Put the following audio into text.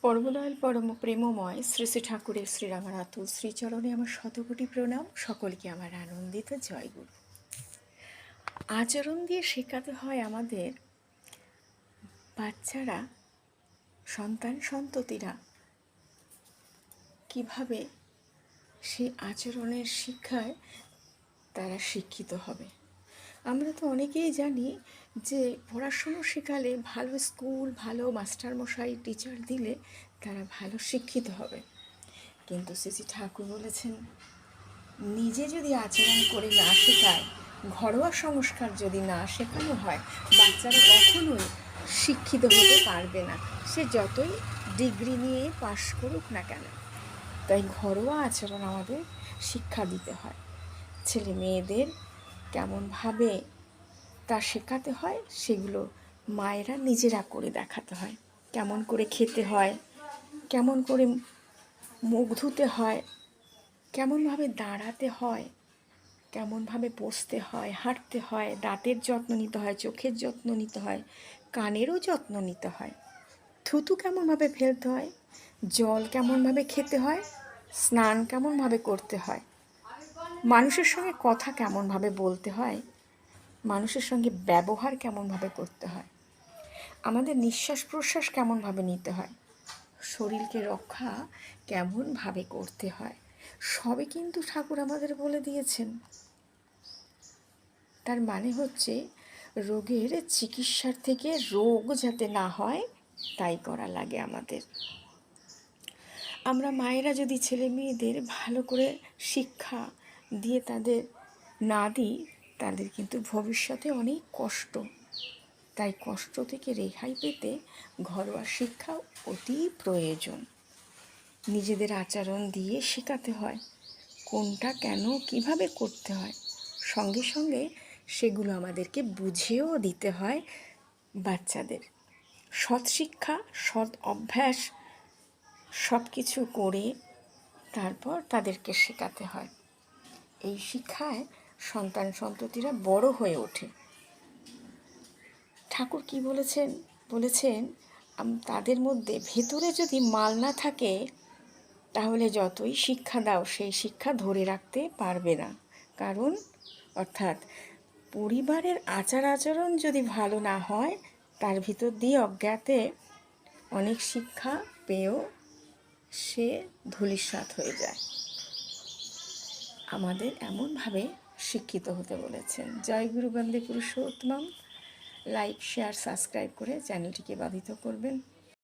পরমদয়াল পরম প্রেমময় শ্রী শ্রী ঠাকুরের শ্রীরামার আতুল শ্রীচরণে আমার শতকোটি প্রণাম। সকলকে আমার আনন্দিত জয়গুরু। আচরণ দিয়ে শেখাতে হয় আমাদের বাচ্চারা, সন্তান সন্ততিরা কিভাবে সেই আচরণের শিক্ষায় তারা শিক্ষিত হবে। আমরা তো অনেকেই জানি যে পড়াশুনো শেখালে ভালো স্কুল, ভালো মাস্টারমশাই, টিচার দিলে তারা ভালো শিক্ষিত হবে। কিন্তু শ্রী ঠাকুর বলেছেন, নিজে যদি আচরণ করে না শেখায়, ঘরোয়া সংস্কার যদি না শেখানো হয়, বাচ্চারা কখনোই শিক্ষিত হতে পারবে না, সে যতই ডিগ্রি নিয়ে পাশ করুক না কেন। তাই ঘরোয়া আচরণ আমাদের শিক্ষা দিতে হয়। ছেলে মেয়েদের কেমনভাবে তা শেখাতে হয়, সেগুলো মায়েরা নিজেরা করে দেখাতে হয়। কেমন করে খেতে হয়, কেমন করে মুখ ধুতে হয়, কেমনভাবে দাঁড়াতে হয়, কেমনভাবে বসতে হয়, হাঁটতে হয়, দাঁতের যত্ন নিতে হয়, চোখের যত্ন নিতে হয়, কানেরও যত্ন নিতে হয়, থুতু কেমনভাবে ফেলতে হয়, জল কেমনভাবে খেতে হয়, স্নান কেমনভাবে করতে হয়, মানুষের সঙ্গে কথা কেমনভাবে বলতে হয়, মানুষের সঙ্গে ব্যবহার কেমনভাবে করতে হয়, আমাদের নিঃশ্বাস প্রশ্বাস কেমনভাবে নিতে হয়, শরীরকে রক্ষা কেমনভাবে করতে হয়, সবই কিন্তু ঠাকুর আমাদের বলে দিয়েছেন। তার মানে হচ্ছে, রোগের চিকিৎসার থেকে রোগ যাতে না হয় তাই করা লাগে আমাদের। আমরা মায়েরা যদি ছেলে মেয়েদের ভালো করে শিক্ষা দিয়ে তাদের না দিই, তাদের কিন্তু ভবিষ্যতে অনেক কষ্ট। তাই কষ্ট থেকে রেহাই পেতে ঘরোয়া শিক্ষা অতি প্রয়োজন। নিজেদের আচরণ দিয়ে শেখাতে হয় কোনটা কেন কিভাবে করতে হয়, সঙ্গে সঙ্গে সেগুলো আমাদেরকে বুঝিয়েও দিতে হয় বাচ্চাদের। সৎ শিক্ষা, সৎ অভ্যাস সব কিছু করে তারপর তাদেরকে শেখাতে হয়। এই শিক্ষায় সন্তান সন্ততিরা বড় হয়ে ওঠে। ঠাকুর কি বলেছেন তাদের মধ্যে ভেতরে যদি মাল না থাকে, তাহলে যতই শিক্ষা দাও সেই শিক্ষা ধরে রাখতে পারবে না। কারণ অর্থাৎ পরিবারের আচার আচরণ যদি ভালো না হয়, তার ভিতর দিয়ে অজ্ঞাতে অনেক শিক্ষা পেয়েও সে ধূলিসাৎ হয়ে যায়। আমাদের এমনভাবে শিক্ষিত হতে বলেছেন। জয় গুরু বন্দে পুরুষোত্তম। লাইক, শেয়ার, সাবস্ক্রাইব করে চ্যানেলটিকে বাধিত করবেন।